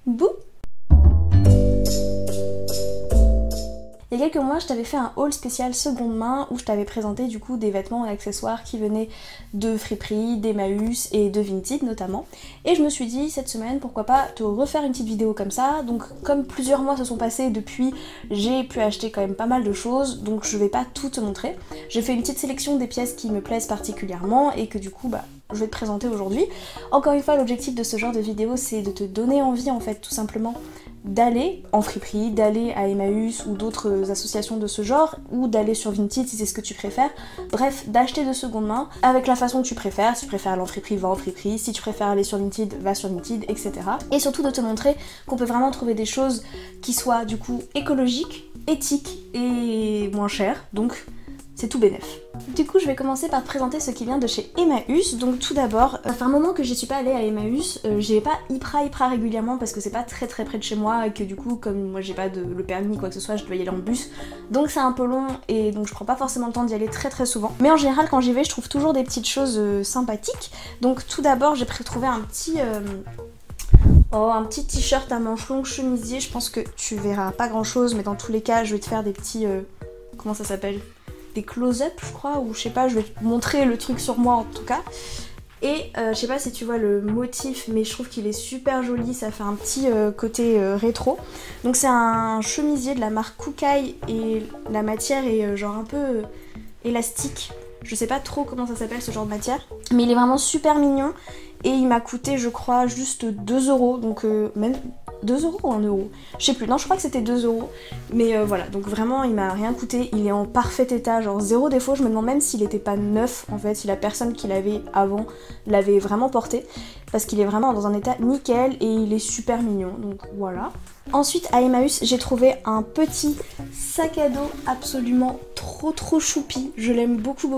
Bouh! Il y a quelques mois, je t'avais fait un haul spécial seconde main où je t'avais présenté du coup des vêtements et accessoires qui venaient de Friperie, d'Emmaüs et de Vinted notamment. Et je me suis dit cette semaine pourquoi pas te refaire une petite vidéo comme ça. Donc comme plusieurs mois se sont passés depuis, j'ai pu acheter quand même pas mal de choses, donc je vais pas tout te montrer. J'ai fait une petite sélection des pièces qui me plaisent particulièrement et que du coup je vais te présenter aujourd'hui. Encore une fois, l'objectif de ce genre de vidéo c'est de te donner envie en fait tout simplement d'aller en friperie, d'aller à Emmaüs ou d'autres associations de ce genre, ou d'aller sur Vinted si c'est ce que tu préfères. Bref, d'acheter de seconde main avec la façon que tu préfères. Si tu préfères aller en friperie, va en friperie. Si tu préfères aller sur Vinted, va sur Vinted, etc. Et surtout de te montrer qu'on peut vraiment trouver des choses qui soient du coup écologiques, éthiques et moins chères. Donc c'est tout bénef. Du coup je vais commencer par te présenter ce qui vient de chez Emmaüs. Donc tout d'abord, ça fait un moment que je suis pas allée à Emmaüs, j'y vais pas hyper régulièrement parce que c'est pas très près de chez moi et que du coup comme moi j'ai pas le permis quoi que ce soit, je dois y aller en bus, donc c'est un peu long et donc je prends pas forcément le temps d'y aller très souvent. Mais en général quand j'y vais je trouve toujours des petites choses sympathiques. Donc tout d'abord j'ai trouvé un petit t-shirt à manches longues chemisier. Je pense que tu verras pas grand chose mais dans tous les cas je vais te faire des petits... comment ça s'appelle ? Des close-up je crois, ou je sais pas, je vais te montrer le truc sur moi en tout cas. Et je sais pas si tu vois le motif mais je trouve qu'il est super joli, ça fait un petit côté rétro. Donc c'est un chemisier de la marque Kookai et la matière est genre un peu élastique. Je sais pas trop comment ça s'appelle ce genre de matière, mais il est vraiment super mignon et il m'a coûté je crois juste 2 €, donc même 2 € ou 1 €, je sais plus, non je crois que c'était 2 €, mais voilà, donc vraiment il m'a rien coûté, il est en parfait état, genre zéro défaut. Je me demande même s'il était pas neuf en fait, si la personne qui l'avait avant l'avait vraiment porté, parce qu'il est vraiment dans un état nickel et il est super mignon, donc voilà. Ensuite à Emmaüs j'ai trouvé un petit sac à dos absolument trop choupi, je l'aime beaucoup.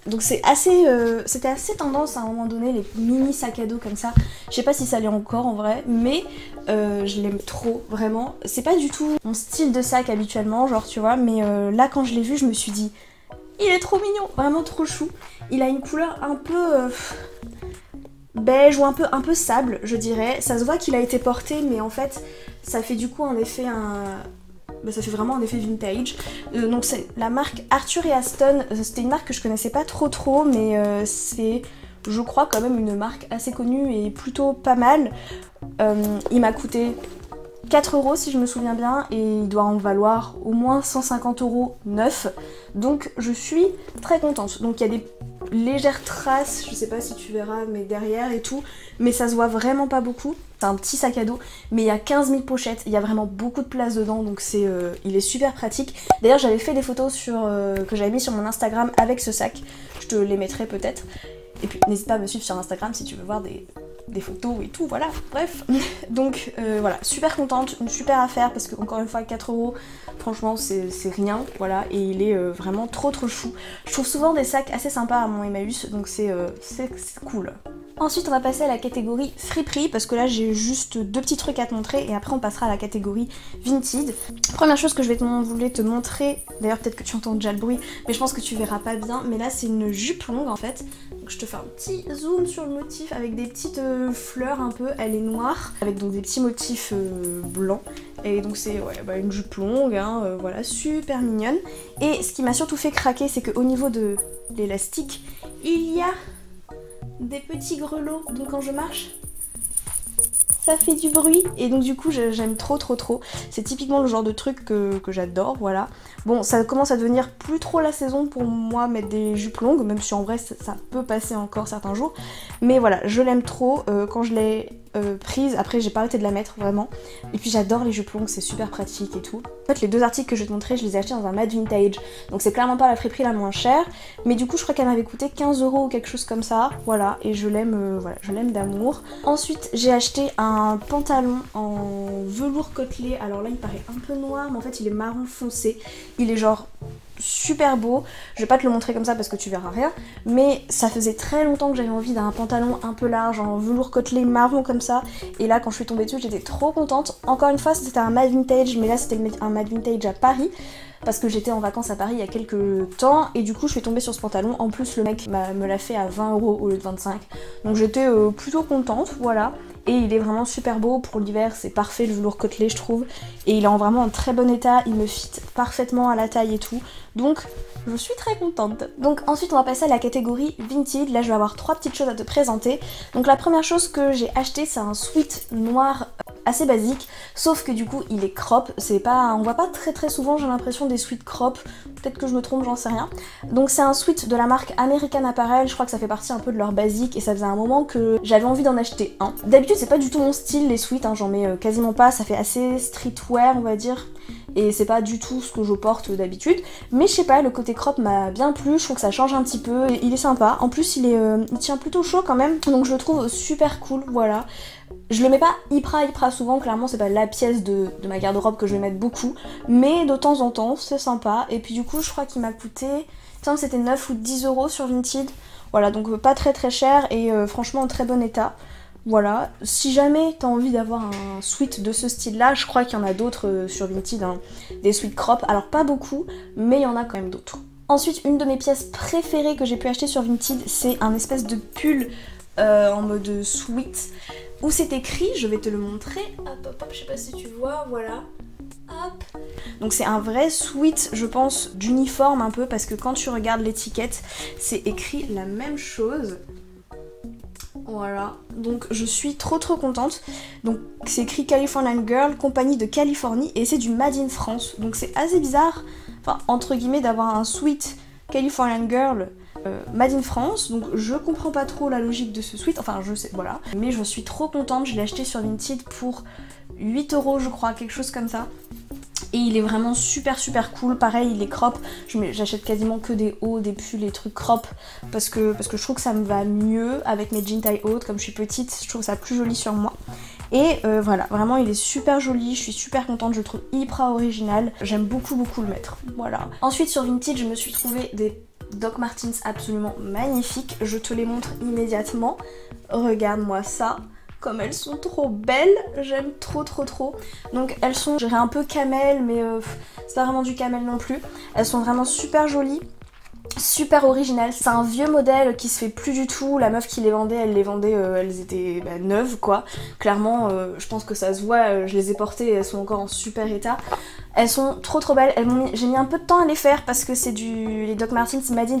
Donc c'était assez tendance à un moment donné les mini sacs à dos comme ça. Je sais pas si ça l'est encore en vrai, mais je l'aime trop vraiment. C'est pas du tout mon style de sac habituellement, genre tu vois, mais là quand je l'ai vu je me suis dit il est trop mignon, vraiment trop chou. Il a une couleur un peu beige ou un peu sable je dirais. Ça se voit qu'il a été porté mais en fait ça fait du coup un effet ça fait vraiment un effet vintage. Donc c'est la marque Arthur et Aston. C'était une marque que je connaissais pas trop mais c'est je crois quand même une marque assez connue et plutôt pas mal. Il m'a coûté 4 € si je me souviens bien et il doit en valoir au moins 150 € neuf, donc je suis très contente. Donc il y a des légères traces, je sais pas si tu verras mais derrière et tout, mais ça se voit vraiment pas beaucoup. C'est un petit sac à dos mais il y a 15 000 pochettes, il y a vraiment beaucoup de place dedans, donc il est super pratique. D'ailleurs j'avais fait des photos que j'avais mis sur mon Instagram avec ce sac, je te les mettrai peut-être. Et puis n'hésite pas à me suivre sur Instagram si tu veux voir des photos et tout, voilà, bref. Donc voilà, super contente, une super affaire parce que encore une fois 4 €, franchement c'est rien, voilà, et il est vraiment trop chou. Je trouve souvent des sacs assez sympas à mon Emmaüs, donc c'est cool. Ensuite on va passer à la catégorie friperie parce que là j'ai juste 2 petits trucs à te montrer et après on passera à la catégorie Vinted. Première chose que je voulais te montrer, d'ailleurs peut-être que tu entends déjà le bruit mais je pense que tu verras pas bien, mais là c'est une jupe longue en fait. Donc je te fais un petit zoom sur le motif avec des petites fleurs un peu, elle est noire avec donc des petits motifs blancs et donc c'est une jupe longue hein, voilà, super mignonne. Et ce qui m'a surtout fait craquer c'est qu'au niveau de l'élastique il y a des petits grelots, donc quand je marche ça fait du bruit et donc du coup j'aime trop. C'est typiquement le genre de truc que j'adore, voilà. Bon, ça commence à devenir plus trop la saison pour moi mettre des jupes longues, même si en vrai ça peut passer encore certains jours. Mais voilà, je l'aime trop. Quand je l'ai prise, après j'ai pas arrêté de la mettre vraiment. Et puis j'adore les jupes longues, c'est super pratique et tout. En fait les 2 articles que je vais te montrer, je les ai achetés dans un Mad Vintage. Donc c'est clairement pas la friperie la moins chère. Mais du coup je crois qu'elle m'avait coûté 15 € ou quelque chose comme ça. Voilà, et je l'aime d'amour. Ensuite j'ai acheté un pantalon en velours côtelé. Alors là il paraît un peu noir mais en fait il est marron foncé. Il est genre super beau, je vais pas te le montrer comme ça parce que tu verras rien, mais ça faisait très longtemps que j'avais envie d'un pantalon un peu large en velours côtelé marron comme ça, et là quand je suis tombée dessus j'étais trop contente. Encore une fois c'était un Mad Vintage, mais là c'était un Mad Vintage à Paris parce que j'étais en vacances à Paris il y a quelques temps et du coup je suis tombée sur ce pantalon. En plus le mec me l'a fait à 20 € au lieu de 25, donc j'étais plutôt contente, voilà. et il est vraiment super beau pour l'hiver, c'est parfait le velours côtelé je trouve, et il est vraiment en très bon état, il me fit parfaitement à la taille et tout, donc je suis très contente. Donc ensuite on va passer à la catégorie vintage, là je vais avoir 3 petites choses à te présenter. Donc la première chose que j'ai acheté c'est un sweat noir assez basique, sauf que du coup il est crop, c'est pas, on voit pas très souvent j'ai l'impression des sweats crop, peut-être que je me trompe, j'en sais rien. Donc c'est un sweat de la marque American Apparel, je crois que ça fait partie un peu de leur basique et ça faisait un moment que j'avais envie d'en acheter un. D'habitude c'est pas du tout mon style les sweats, hein, j'en mets quasiment pas, ça fait assez streetwear on va dire, et c'est pas du tout ce que je porte d'habitude, mais je sais pas, le côté crop m'a bien plu, je trouve que ça change un petit peu, et il est sympa, en plus il tient plutôt chaud quand même, donc je le trouve super cool, voilà. Je le mets pas hyper souvent, clairement c'est pas la pièce de ma garde-robe que je vais mettre beaucoup, mais de temps en temps c'est sympa, et puis du coup je crois qu'il m'a coûté, il me semble que c'était 9 ou 10 € sur Vinted, voilà, donc pas très cher et franchement en très bon état. Voilà, si jamais t'as envie d'avoir un sweat de ce style là, je crois qu'il y en a d'autres sur Vinted, hein, des sweats crop, alors pas beaucoup, mais il y en a quand même d'autres. Ensuite, une de mes pièces préférées que j'ai pu acheter sur Vinted, c'est un espèce de pull en mode sweat, où c'est écrit, je vais te le montrer, hop, je sais pas si tu vois, voilà. Hop. Donc c'est un vrai sweat je pense d'uniforme un peu, parce que quand tu regardes l'étiquette, c'est écrit la même chose. Voilà, donc je suis trop contente. Donc c'est écrit Californian Girl, compagnie de Californie, et c'est du Made in France. Donc c'est assez bizarre, enfin entre guillemets, d'avoir un sweat Californian Girl Made in France. Donc je comprends pas trop la logique de ce sweat, enfin je sais, voilà. Mais je suis trop contente, je l'ai acheté sur Vinted pour 8 € je crois, quelque chose comme ça. Et il est vraiment super cool, pareil il est crop, j'achète quasiment que des hauts, des pulls, des trucs crop parce que je trouve que ça me va mieux avec mes jeans taille haute, comme je suis petite, je trouve ça plus joli sur moi. Et voilà, vraiment il est super joli, je suis super contente, je le trouve hyper original, j'aime beaucoup le mettre, voilà. Ensuite sur Vinted je me suis trouvé des Doc Martens absolument magnifiques, je te les montre immédiatement, regarde-moi ça. Comme elles sont trop belles, j'aime trop. Donc elles sont, je dirais un peu camel, mais c'est pas vraiment du camel non plus. Elles sont vraiment super jolies, super originales. C'est un vieux modèle qui se fait plus du tout. La meuf qui les vendait, elles étaient neuves quoi. Clairement, je pense que ça se voit, je les ai portées, elles sont encore en super état. Elles sont trop belles, j'ai mis un peu de temps à les faire parce que c'est les Doc Martens Made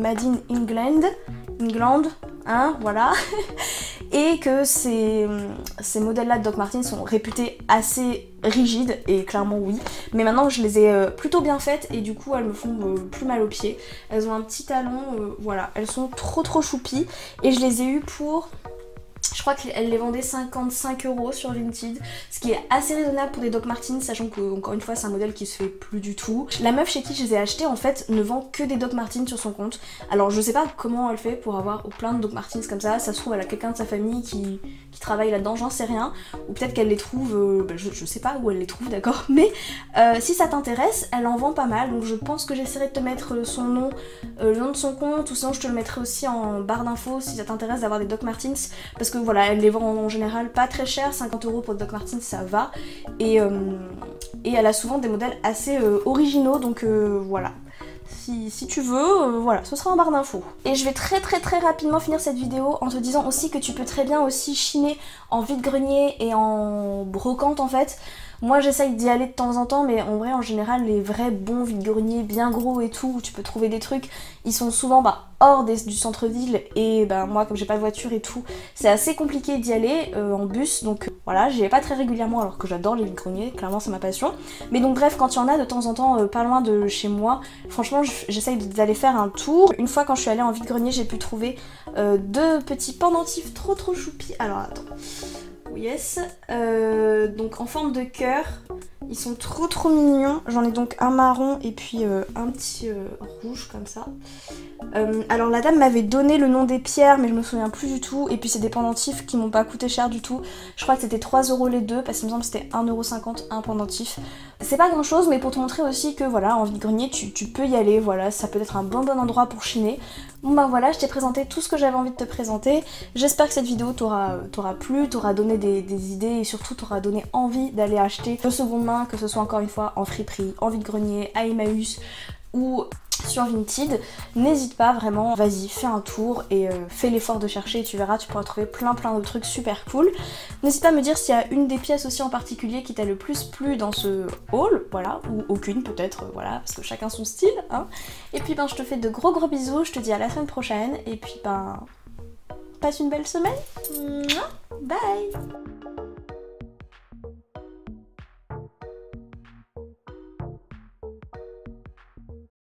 in England, hein, voilà. Et que ces modèles-là de Doc Martens sont réputés assez rigides, et clairement oui. Mais maintenant je les ai plutôt bien faites et du coup elles me font plus mal aux pieds. Elles ont un petit talon, voilà, elles sont trop choupies et je les ai eues pour... Je crois qu'elle les vendait 55 € sur Vinted, ce qui est assez raisonnable pour des Doc Martens, sachant que encore une fois c'est un modèle qui se fait plus du tout. La meuf chez qui je les ai achetés en fait ne vend que des Doc Martens sur son compte. Alors je sais pas comment elle fait pour avoir plein de Doc Martens comme ça se trouve elle a quelqu'un de sa famille qui travaille là-dedans, j'en sais rien. Ou peut-être qu'elle les trouve, je sais pas où elle les trouve d'accord, mais si ça t'intéresse, elle en vend pas mal, donc je pense que j'essaierai de te mettre son nom, le nom de son compte, ou sinon je te le mettrai aussi en barre d'infos si ça t'intéresse d'avoir des Doc Martens, parce que voilà, elle les vend en général pas très cher, 50 € pour Doc Martens ça va, et elle a souvent des modèles assez originaux, donc voilà. Si tu veux, voilà, ce sera en barre d'infos. Et je vais très rapidement finir cette vidéo en te disant aussi que tu peux très bien aussi chiner en vide-grenier et en brocante en fait. Moi j'essaye d'y aller de temps en temps, mais en vrai en général les vrais bons vide-greniers bien gros et tout, où tu peux trouver des trucs, ils sont souvent hors du centre-ville, et moi comme j'ai pas de voiture et tout, c'est assez compliqué d'y aller en bus, donc voilà, j'y vais pas très régulièrement alors que j'adore les vide-greniers, clairement c'est ma passion. Mais donc bref, quand il y en a de temps en temps pas loin de chez moi, franchement j'essaye d'aller faire un tour. Une fois quand je suis allée en vide-grenier, j'ai pu trouver 2 petits pendentifs trop choupis. Alors attends. Yes, donc en forme de cœur, ils sont trop mignons. J'en ai donc un marron et puis un petit rouge comme ça. Alors la dame m'avait donné le nom des pierres, mais je me souviens plus du tout. Et puis c'est des pendentifs qui m'ont pas coûté cher du tout. Je crois que c'était 3 € les deux, parce qu'il me semble que c'était 1,50 € un pendentif. C'est pas grand chose, mais pour te montrer aussi que voilà, en vide-grenier tu peux y aller, voilà, ça peut être un bon endroit pour chiner. Bon voilà, je t'ai présenté tout ce que j'avais envie de te présenter. J'espère que cette vidéo t'aura plu, t'aura donné des idées, et surtout t'aura donné envie d'aller acheter de seconde main, que ce soit encore une fois en friperie, en vide-grenier, à Emmaüs ou sur Vinted. N'hésite pas vraiment, vas-y, fais un tour et fais l'effort de chercher et tu verras, tu pourras trouver plein de trucs super cool. N'hésite pas à me dire s'il y a une des pièces aussi en particulier qui t'a le plus plu dans ce haul, voilà, ou aucune peut-être, voilà, parce que chacun son style, hein. Et puis ben je te fais de gros bisous, je te dis à la semaine prochaine, et puis ben passe une belle semaine. Bye.